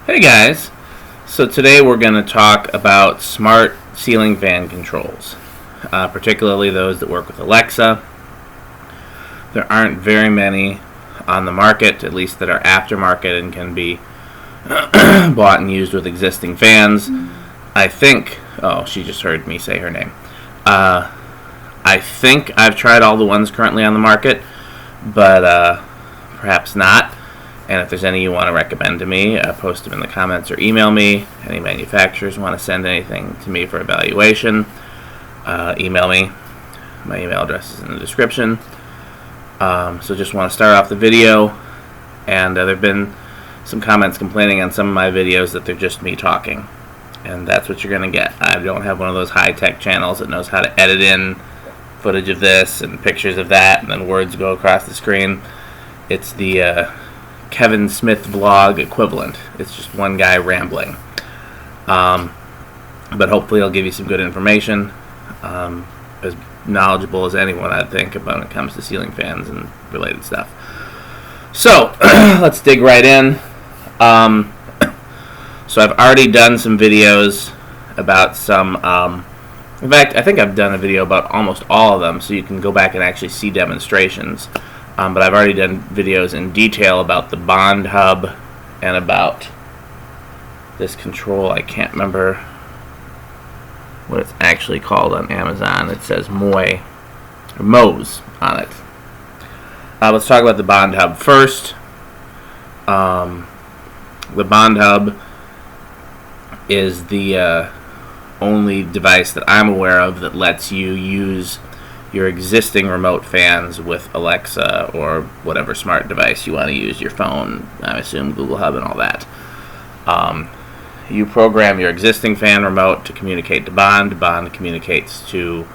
Hey guys, so today we're going to talk about smart ceiling fan controls, particularly those that work with Alexa. There aren't very many on the market, at least that are aftermarket and can be bought and used with existing fans. I think, oh, she just heard me say her name. I think I've tried all the ones currently on the market, but perhaps not. And if there's any you want to recommend to me, post them in the comments or email me. Any manufacturers want to send anything to me for evaluation, email me. My email address is in the description. So just want to start off the video, and there have been some comments complaining on some of my videos that they're just me talking. And that's what you're going to get. I don't have one of those high-tech channels that knows how to edit in footage of this and pictures of that, and then words go across the screen. It's the Kevin Smith vlog equivalent. It's just one guy rambling. But hopefully I'll give you some good information. As knowledgeable as anyone, I think, when it comes to ceiling fans and related stuff. So, let's dig right in. So I've already done some videos about some, in fact, I think I've done a video about almost all of them, so you can go back and actually see demonstrations. But I've already done videos in detail about the bond hub and about this control. I can't remember what it's actually called on Amazon. It says MOES on it. Let's talk about the bond hub first. The bond hub is the only device that I'm aware of that lets you use your existing remote fans with Alexa or whatever smart device you want to use, your phone, I assume Google Hub and all that. You program your existing fan remote to communicate to Bond. Bond communicates to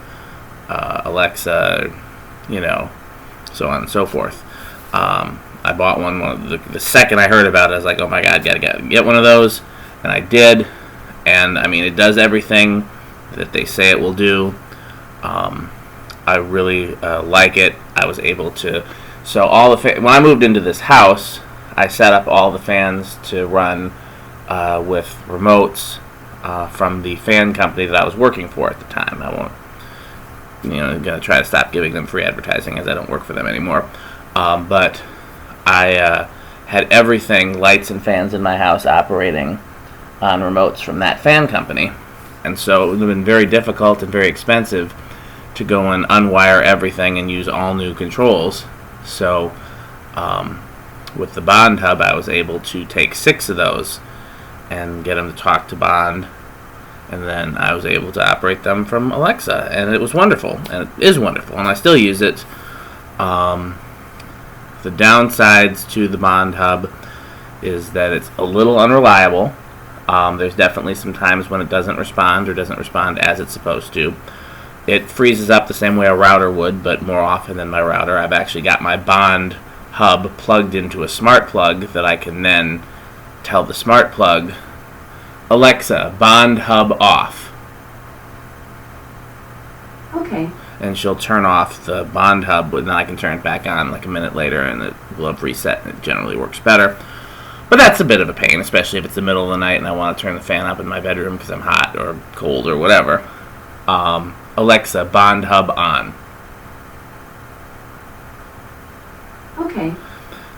Alexa, so on and so forth. I bought one the second I heard about it. I was like, oh my god, gotta get one of those, and I did. And I mean, it does everything that they say it will do. I really like it. I was able to, so all the when I moved into this house, I set up all the fans to run with remotes from the fan company that I was working for at the time. I won't, I'm going to try to stop giving them free advertising as I don't work for them anymore. But I had everything, lights and fans in my house, operating on remotes from that fan company. And so it would have been very difficult and very expensive to go and unwire everything and use all new controls. So with the Bond Hub, I was able to take 6 of those and get them to talk to Bond, and then I was able to operate them from Alexa, and it was wonderful, and it is wonderful, and I still use it. The downsides to the Bond Hub is that it's a little unreliable. There's definitely some times when it doesn't respond or doesn't respond as it's supposed to. It freezes up the same way a router would, but more often than my router. I've actually got my Bond Hub plugged into a smart plug that I can then tell the smart plug, Alexa, Bond Hub off. Okay. And she'll turn off the Bond Hub, and then I can turn it back on like a minute later, and it will have reset, and it generally works better. But that's a bit of a pain, especially if it's the middle of the night and I want to turn the fan up in my bedroom because I'm hot or cold or whatever. Alexa, Bond Hub on. Okay.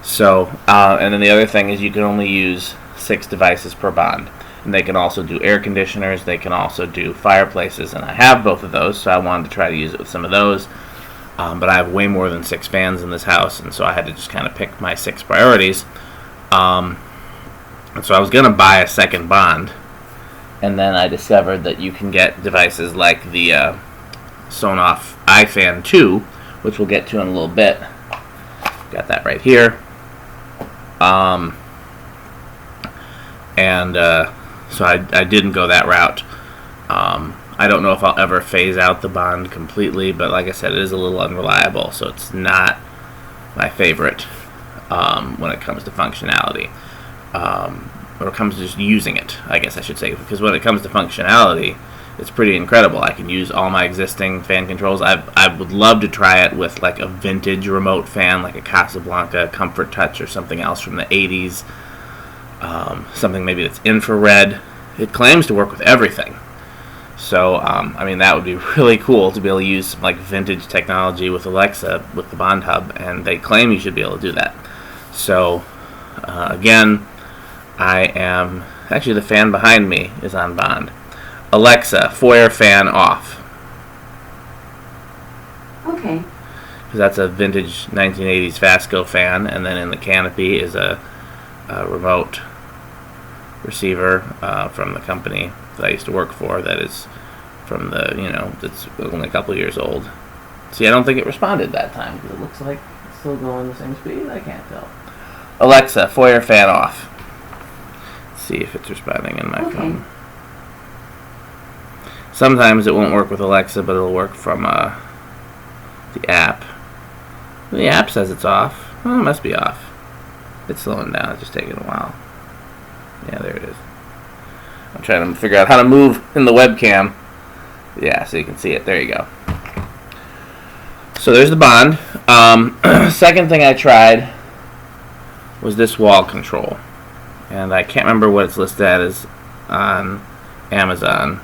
So, and then the other thing is you can only use 6 devices per Bond. And they can also do air conditioners, they can also do fireplaces, and I have both of those, so I wanted to try to use it with some of those. But I have way more than 6 fans in this house, and so I had to just kind of pick my 6 priorities. And so I was going to buy a second Bond, and then I discovered that you can get devices like the Sonoff IFAN02, which we'll get to in a little bit. Got that right here. So I didn't go that route. I don't know if I'll ever phase out the Bond completely, but like I said, it is a little unreliable, so it's not my favorite when it comes to functionality. When it comes to just using it, I guess I should say, because when it comes to functionality, it's pretty incredible. I can use all my existing fan controls. I would love to try it with like a vintage remote fan, like a Casablanca Comfort Touch or something else from the 80s. something maybe that's infrared. It claims to work with everything. So, I mean, that would be really cool to be able to use some, like, vintage technology with Alexa with the Bond Hub, and they claim you should be able to do that. So, again, I am... Actually, the fan behind me is on Bond. Alexa, foyer fan off. Okay. Because that's a vintage 1980s Vasco fan, and then in the canopy is a remote receiver from the company that I used to work for that is from the, that's only a couple years old. See, I don't think it responded that time because it looks like it's still going the same speed. I can't tell. Alexa, foyer fan off. Let's see if it's responding in my phone. Sometimes it won't work with Alexa, but it'll work from the app. The app says it's off. Oh, it must be off. It's slowing down. It's just taking a while. Yeah, there it is. I'm trying to figure out how to move in the webcam. Yeah, so you can see it. There you go. So there's the Bond. Second thing I tried was this wall control. And I can't remember what it's listed as on Amazon.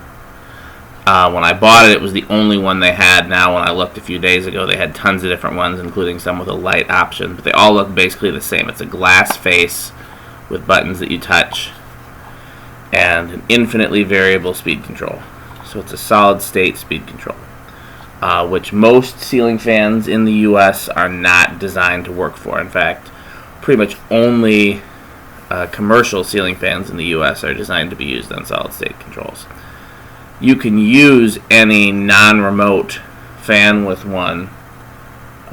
When I bought it, it was the only one they had. Now, when I looked a few days ago, they had tons of different ones, including some with a light option. But they all look basically the same. It's a glass face with buttons that you touch and an infinitely variable speed control. So it's a solid-state speed control, which most ceiling fans in the U.S. are not designed to work for. In fact, pretty much only commercial ceiling fans in the U.S. are designed to be used on solid-state controls. You can use any non-remote fan with one,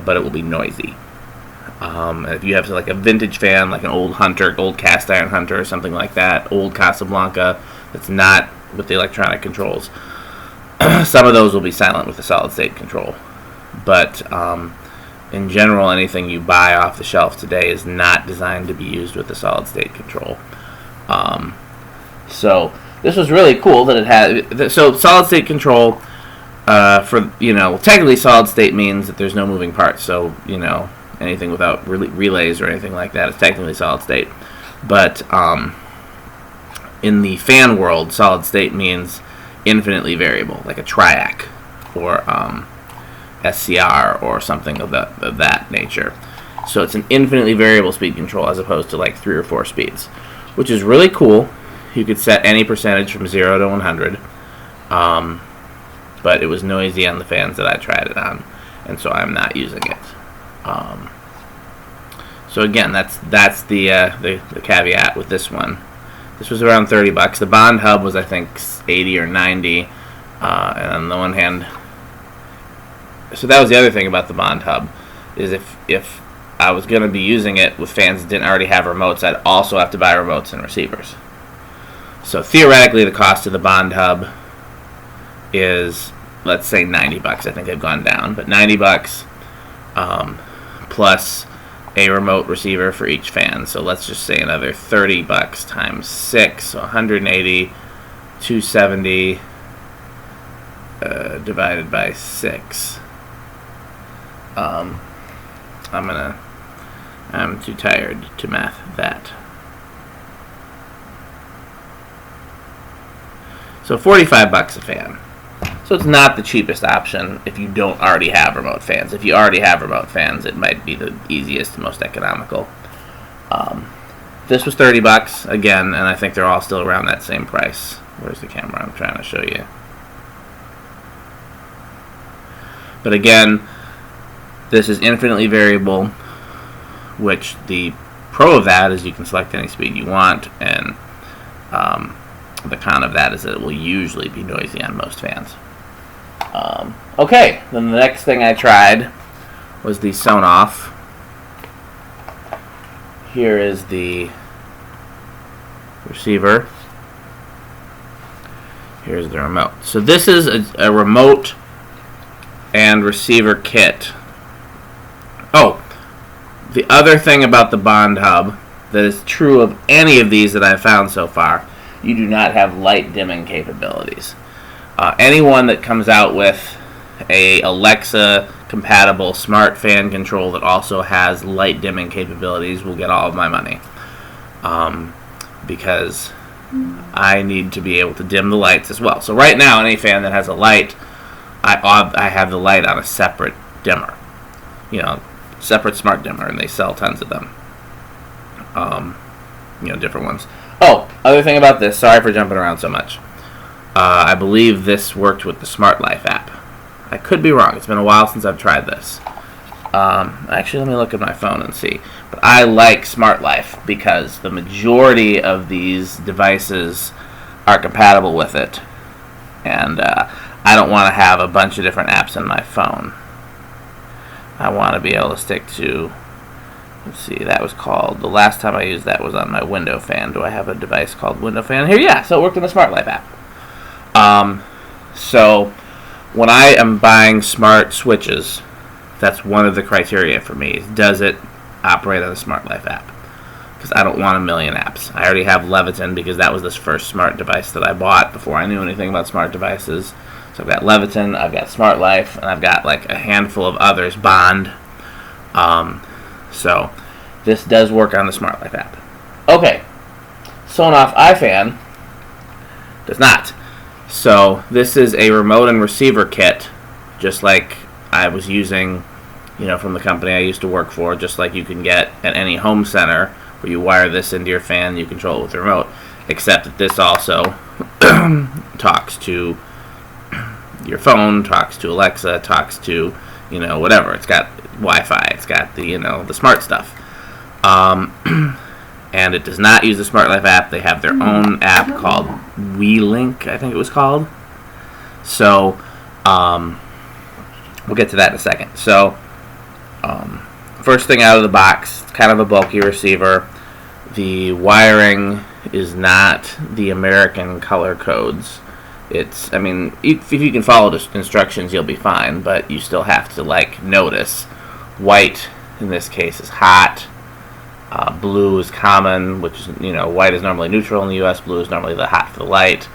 but it will be noisy. If you have like a vintage fan, like an old Hunter, old cast iron Hunter or something like that, old Casablanca, that's not with the electronic controls, some of those will be silent with the solid-state control. But in general, anything you buy off the shelf today is not designed to be used with the solid-state control. So this was really cool that it had. So solid-state control, technically solid-state means that there's no moving parts. So anything without relays or anything like that is technically solid-state. But in the fan world, solid-state means infinitely variable, like a triac or SCR or something of that nature. So it's an infinitely variable speed control as opposed to like 3 or 4 speeds, which is really cool. You could set any percentage from 0 to 100, but it was noisy on the fans that I tried it on, and so I'm not using it. So again, that's the caveat with this one. This was around $30. The Bond Hub was, I think, 80 or 90, and on the one hand, so that was the other thing about the Bond Hub, is if I was going to be using it with fans that didn't already have remotes, I'd also have to buy remotes and receivers. So theoretically, the cost of the Bond Hub is, let's say, $90. I think they've gone down, but $90 plus a remote receiver for each fan. So let's just say another $30 times 6, so 180, 270 divided by 6. I'm too tired to math that. So $45 a fan. So it's not the cheapest option if you don't already have remote fans. If you already have remote fans, it might be the easiest and most economical. This was $30 again, and I think they're all still around that same price. Where's the camera? I'm trying to show you. But again, this is infinitely variable, which the pro of that is you can select any speed you want, and the con of that is that it will usually be noisy on most fans. Okay, then the next thing I tried was the Sonoff. Here is the receiver. Here's the remote. So this is a remote and receiver kit. Oh, the other thing about the Bond Hub that is true of any of these that I've found so far, you do not have light dimming capabilities. Anyone that comes out with a Alexa compatible smart fan control that also has light dimming capabilities will get all of my money. because I need to be able to dim the lights as well. So right now, any fan that has a light, I have the light on a separate dimmer, separate smart dimmer, and they sell tons of them. Different ones. Oh, other thing about this. Sorry for jumping around so much. I believe this worked with the Smart Life app. I could be wrong. It's been a while since I've tried this. Actually, let me look at my phone and see. But I like Smart Life because the majority of these devices are compatible with it. And I don't want to have a bunch of different apps on my phone. I want to be able to stick to, let's see, that was called, the last time I used that was on my window fan. Do I have a device called window fan here? Yeah, so it worked in the Smart Life app. So when I am buying smart switches, that's one of the criteria for me. Does it operate on the Smart Life app? Because I don't want a million apps. I already have Leviton because that was this first smart device that I bought before I knew anything about smart devices. So I've got Leviton, I've got Smart Life, and I've got like a handful of others, Bond. So this does work on the Smart Life app. Okay, Sonoff IFAN does not. So this is a remote and receiver kit, just like I was using, from the company I used to work for, just like you can get at any home center where you wire this into your fan and you control it with the remote, except that this also talks to your phone, talks to Alexa, talks to, whatever. It's got Wi-Fi, it's got the smart stuff. And it does not use the Smart Life app. They have their own app called WeLink, I think it was called. So, we'll get to that in a second. So, first thing out of the box, it's kind of a bulky receiver. The wiring is not the American color codes. If you can follow the instructions, you'll be fine, but you still have to, notice. White, in this case, is hot. Blue is common, which is, white is normally neutral in the U.S. Blue is normally the hot for the light.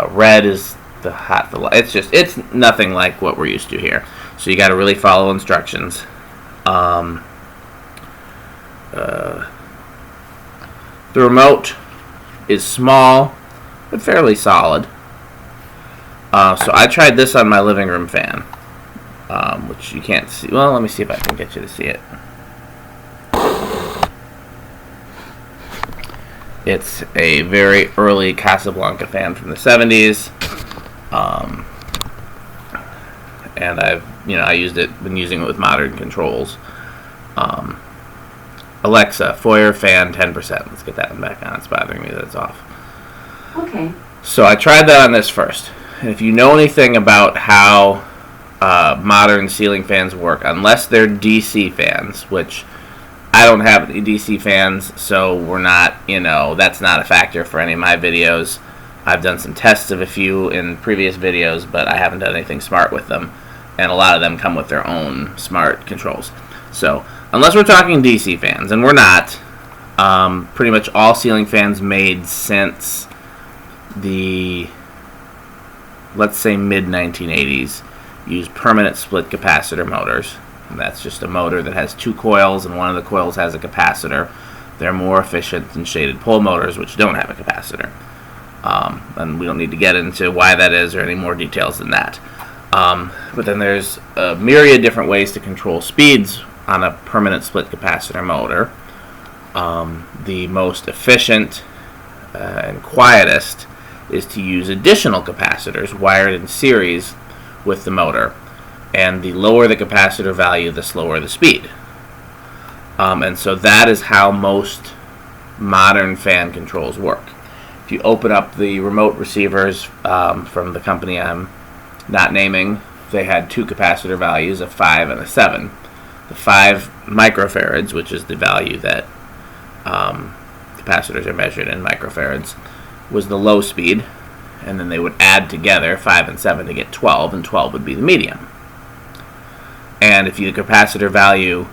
Red is the hot for the light. It's nothing like what we're used to here. So you got to really follow instructions. The remote is small, but fairly solid. So I tried this on my living room fan, which you can't see. Well, let me see if I can get you to see it. It's a very early Casablanca fan from the 70s, and I used it, been using it with modern controls. Alexa, foyer fan 10%. Let's get that one back on. It's bothering me that it's off. Okay. So I tried that on this first. And if you know anything about how modern ceiling fans work, unless they're DC fans, which I don't have any DC fans, so we're not, that's not a factor for any of my videos. I've done some tests of a few in previous videos, but I haven't done anything smart with them. And a lot of them come with their own smart controls. So, unless we're talking DC fans, and we're not, pretty much all ceiling fans made since the, let's say, mid-1980s use permanent split capacitor motors. And that's just a motor that has two coils, and one of the coils has a capacitor. They're more efficient than shaded pole motors, which don't have a capacitor. And we don't need to get into why that is or any more details than that. But then there's a myriad different ways to control speeds on a permanent split capacitor motor. The most efficient and quietest is to use additional capacitors wired in series with the motor. And the lower the capacitor value, the slower the speed. And so that is how most modern fan controls work. If you open up the remote receivers from the company I'm not naming, they had two capacitor values, a 5 and a 7. The 5 microfarads, which is the value that capacitors are measured in microfarads, was the low speed. And then they would add together 5 and 7 to get 12, and 12 would be the medium. And if your capacitor value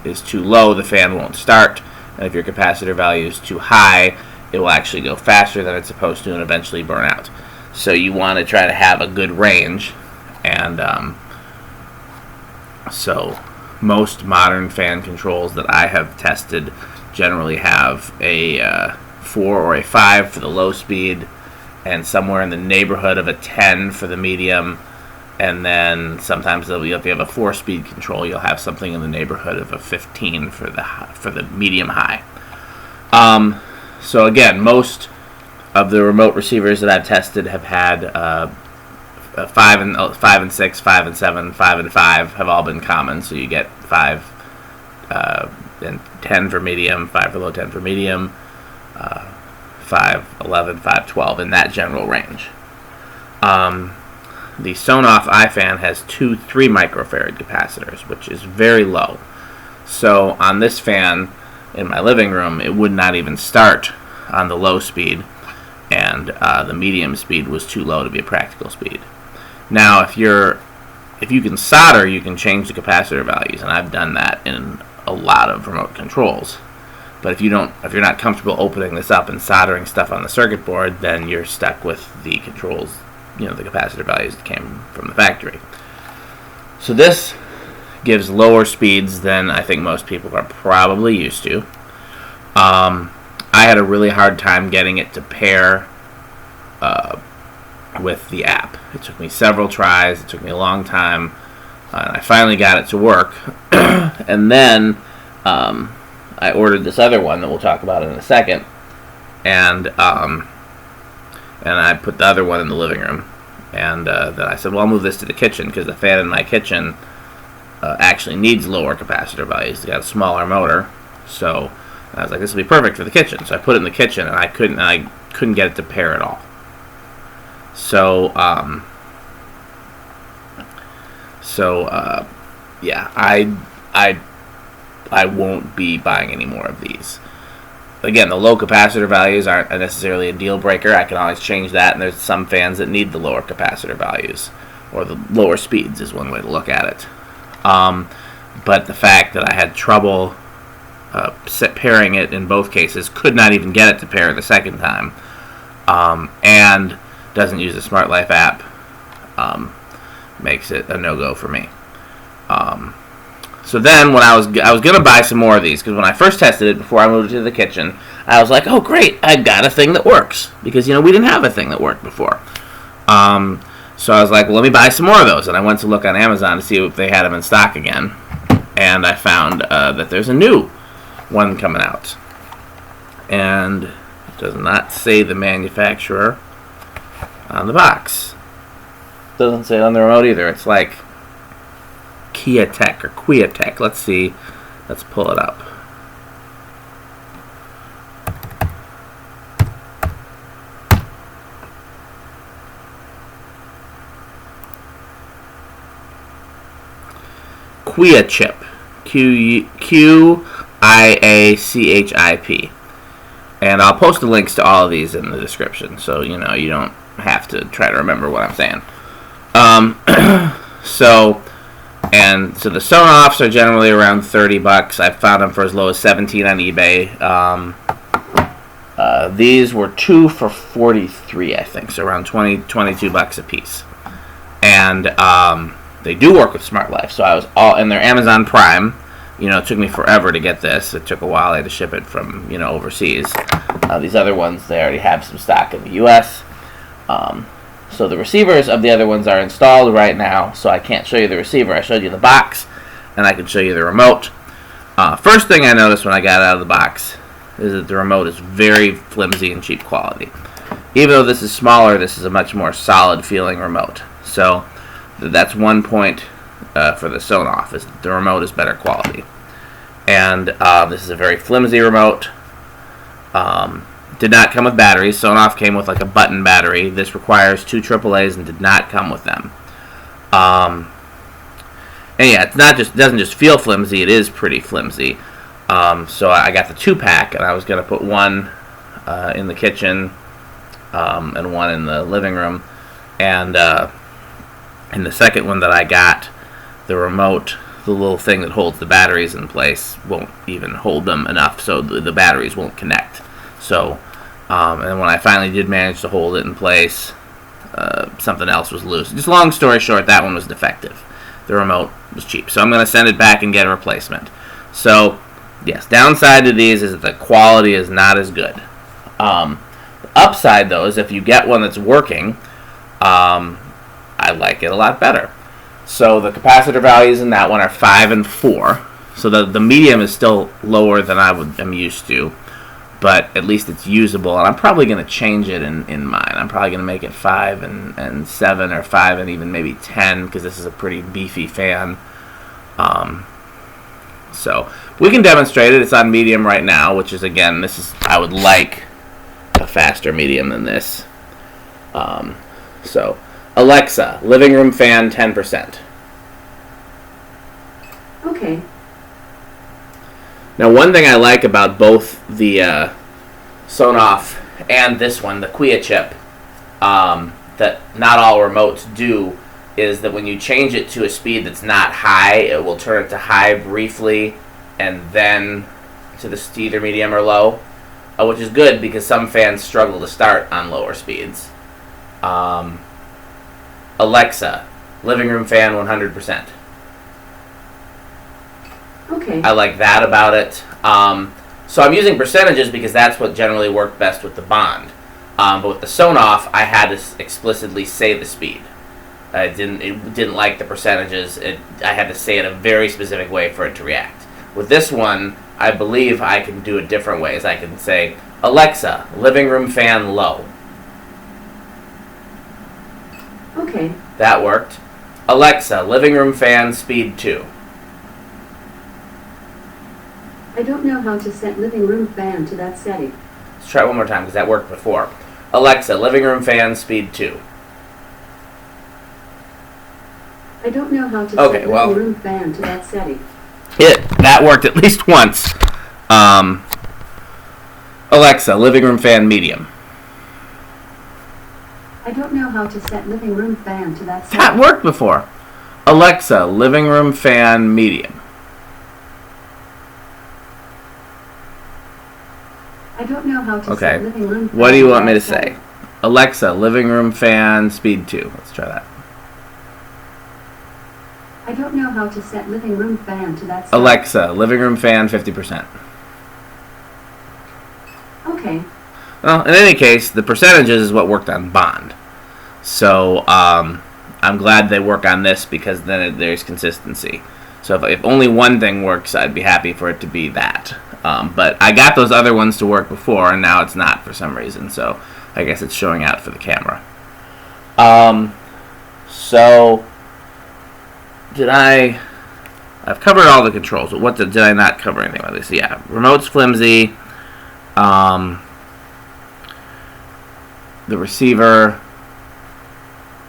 is too low, the fan won't start. And if your capacitor value is too high, it will actually go faster than it's supposed to and eventually burn out. So you want to try to have a good range. And so most modern fan controls that I have tested generally have a 4 or a 5 for the low speed, and somewhere in the neighborhood of a 10 for the medium. And then sometimes if you have a 4-speed control, you'll have something in the neighborhood of a 15 for the medium high. So again, most of the remote receivers that I've tested have had 5 and 6, 5 and 7, 5 and 5 have all been common. So you get 5 and 10 for medium, 5 for low, 10 for medium, 5, 11, 5, 12 in that general range. The Sonoff IFAN has 2 3 microfarad capacitors, which is very low. So on this fan in my living room, it would not even start on the low speed, and the medium speed was too low to be a practical speed. Now, if you can solder, you can change the capacitor values, and I've done that in a lot of remote controls. But if you're not comfortable opening this up and soldering stuff on the circuit board, then you're stuck with the controls, the capacitor values that came from the factory. So this gives lower speeds than I think most people are probably used to. I had a really hard time getting it to pair with the app. It took me several tries. It took me a long time. And I finally got it to work. And then I ordered this other one that we'll talk about in a second. And I put the other one in the living room. And then I said, well, I'll move this to the kitchen, because the fan in my kitchen actually needs lower capacitor values. It's got a smaller motor. So I was like, this will be perfect for the kitchen. So I put it in the kitchen, and I couldn't get it to pair at all. So yeah, I won't be buying any more of these. Again, the low capacitor values aren't necessarily a deal breaker. I can always change that, and there's some fans that need the lower capacitor values, or the lower speeds is one way to look at it. But the fact that I had trouble pairing it in both cases, could not even get it to pair the second time, and doesn't use the Smart Life app, makes it a no-go for me. So then when I was going to buy some more of these, because when I first tested it before I moved it to the kitchen, I was like, oh great, I got a thing that works, because we didn't have a thing that worked before. So I was like, well, let me buy some more of those, and I went to look on Amazon to see if they had them in stock again, and I found that there's a new one coming out, and it does not say the manufacturer on the box. It doesn't say it on the remote either. It's like QIACHIP or QIACHIP. Let's see. Let's pull it up. QIACHIP. QIACHIP. And I'll post the links to all of these in the description, so you don't have to try to remember what I'm saying. So the Sonoffs are generally around $30. I've found them for as low as $17 on eBay. These were 2 for $43, I think, so around $22 a piece. And they do work with Smart Life, so I was all in their Amazon Prime. It took me forever to get this. It took a while. I had to ship it from overseas. These other ones, they already have some stock in the U.S. So the receivers of the other ones are installed right now, so I can't show you the receiver. I showed you the box, and I can show you the remote. First thing I noticed when I got out of the box is that the remote is very flimsy and cheap quality. Even though this is smaller, this is a much more solid feeling remote. So that's one point for the Sonoff, is the remote is better quality. And this is a very flimsy remote. Did not come with batteries. Sonoff came with like a button battery. This requires 2 AAAs and did not come with them. And yeah, it doesn't just feel flimsy, it is pretty flimsy. So I got the 2-pack, and I was going to put one in the kitchen and one in the living room. And in the second one that I got, the remote, the little thing that holds the batteries in place, won't even hold them enough, so the batteries won't connect. So, and when I finally did manage to hold it in place, something else was loose. Just long story short, that one was defective. The remote was cheap, so I'm going to send it back and get a replacement. So, yes, downside to these is that the quality is not as good. The upside, though, is if you get one that's working, I like it a lot better. So the capacitor values in that one are 5 and 4. So the medium is still lower than I'm used to, but at least it's usable. And I'm probably going to change it in mine. I'm probably going to make it 5 and 7, or 5 and even maybe 10, because this is a pretty beefy fan. So we can demonstrate it. It's on medium right now, which is, again, I would like a faster medium than this. So Alexa, living room fan 10%. Okay. Now, one thing I like about both the Sonoff and this one, the QIACHIP, that not all remotes do, is that when you change it to a speed that's not high, it will turn it to high briefly and then to either medium or low, which is good because some fans struggle to start on lower speeds. Alexa, living room fan 100%. Okay. I like that about it. So I'm using percentages because that's what generally worked best with the Bond. But with the Sonoff, I had to explicitly say the speed. It didn't like the percentages. I had to say it a very specific way for it to react. With this one, I believe I can do it different ways. I can say, Alexa, living room fan low. Okay. That worked. Alexa, living room fan speed 2. I don't know how to set living room fan to that setting. Let's try it one more time because that worked before. Alexa, living room fan speed 2. I don't know how to Okay, set well, living room fan to that setting. That worked at least once. Alexa, living room fan medium. I don't know how to set living room fan to that setting. That worked before. Alexa, living room fan medium. I don't know how to Okay. set living room fan What do you to want me that to say? setting. Alexa, living room fan speed 2. Let's try that. I don't know how to set living room fan to that setting. Alexa, living room fan 50%. Okay. Well, in any case, the percentages is what worked on Bond. So I'm glad they work on this because then there's consistency. So if only one thing works, I'd be happy for it to be that. But I got those other ones to work before, and now it's not for some reason. So I guess it's showing out for the camera. So I've covered all the controls. But did I not cover anything about this? Yeah, remote's flimsy. The receiver,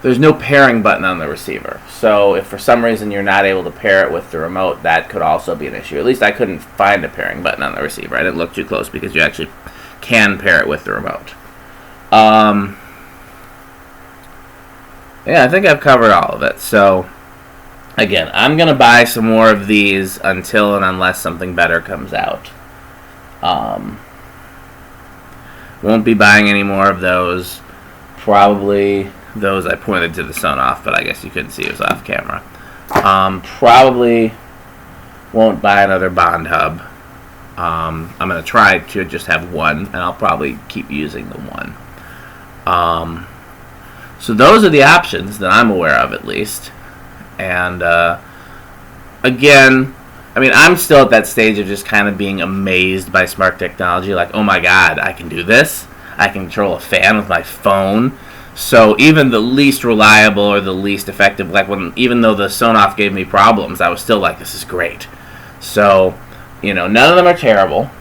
there's no pairing button on the receiver. So if for some reason you're not able to pair it with the remote, that could also be an issue. At least I couldn't find a pairing button on the receiver. I didn't look too close because you actually can pair it with the remote. Yeah, I think I've covered all of it. So again, I'm going to buy some more of these until and unless something better comes out. Won't be buying any more of those. Probably those I pointed to the Sonoff, but I guess you couldn't see it was off camera. Probably won't buy another Bond hub. I'm going to try to just have one, and I'll probably keep using the one. So those are the options that I'm aware of, at least. And again, I mean, I'm still at that stage of just kind of being amazed by smart technology. Like, oh my God, I can do this. I can control a fan with my phone. So even the least reliable or the least effective, even though the Sonoff gave me problems, I was still like, this is great. So, none of them are terrible.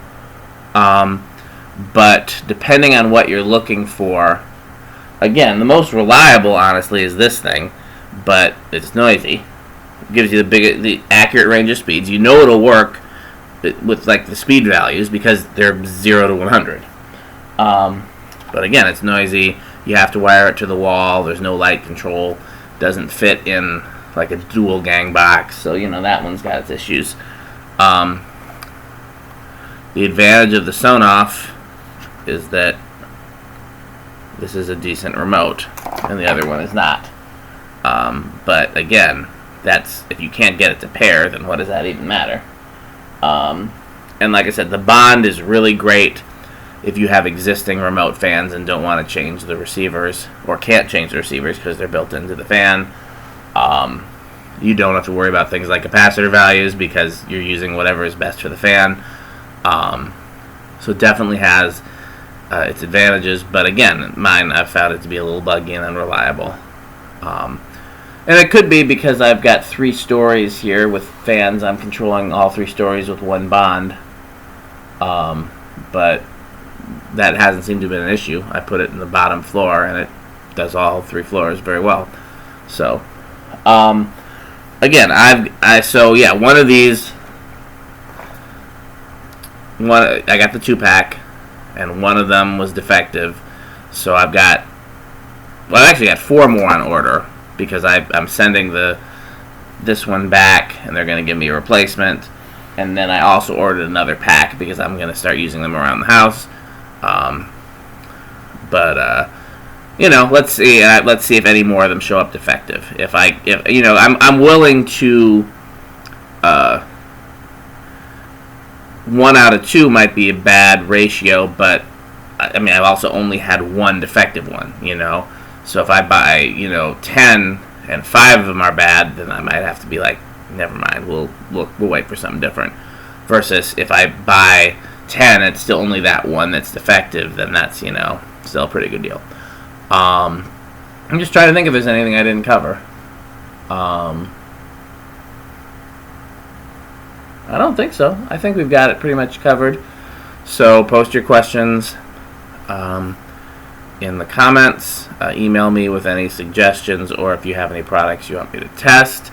But depending on what you're looking for, again, the most reliable, honestly, is this thing. But it's noisy. Gives you the accurate range of speeds. You know it'll work with the speed values because they're 0 to 100. But again, it's noisy. You have to wire it to the wall. There's no light control. Doesn't fit in like a dual gang box. So that one's got its issues. The advantage of the Sonoff is that this is a decent remote, and the other one is not. But again, that's if you can't get it to pair, then what does that even matter? And like I said, the Bond is really great if you have existing remote fans and don't want to change the receivers, or can't change the receivers because they're built into the fan, you don't have to worry about things like capacitor values because you're using whatever is best for the fan. So it definitely has its advantages, but again, mine, I've found it to be a little buggy and unreliable. And it could be because I've got 3 stories here with fans. I'm controlling all 3 stories with one bond. But that hasn't seemed to have been an issue. I put it in the bottom floor, and it does all 3 floors very well. So, again, one of these, I got the 2-pack, and one of them was defective. So I've actually got 4 more on order, because I'm sending this one back, and they're going to give me a replacement. And then I also ordered another pack because I'm going to start using them around the house. Let's see if any more of them show up defective. I'm willing to. 1 out of 2 might be a bad ratio, but I've also only had 1 defective one. So if I buy 10 and 5 of them are bad, then I might have to be like, never mind, we'll wait for something different. Versus if I buy 10 and it's still only that one that's defective, then that's still a pretty good deal. I'm just trying to think if there's anything I didn't cover. I don't think so. I think we've got it pretty much covered. So post your questions in the comments. Email me with any suggestions, or if you have any products you want me to test.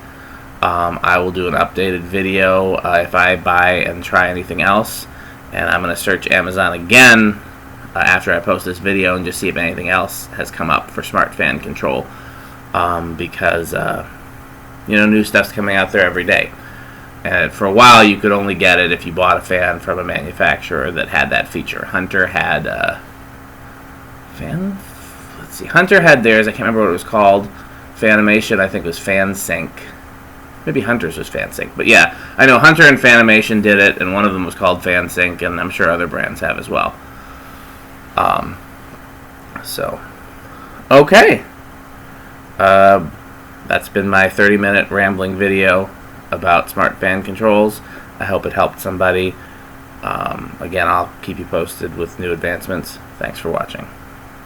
I will do an updated video if I buy and try anything else. And I'm going to search Amazon again after I post this video and just see if anything else has come up for smart fan control. Because, new stuff's coming out there every day. And for a while, you could only get it if you bought a fan from a manufacturer that had that feature. Hunter had Hunter had theirs. I can't remember what it was called. Fanimation, I think it was FanSync. Maybe Hunter's was FanSync. But yeah, I know Hunter and Fanimation did it, and one of them was called FanSync, and I'm sure other brands have as well. Okay. That's been my 30-minute rambling video about smart fan controls. I hope it helped somebody. Again, I'll keep you posted with new advancements. Thanks for watching.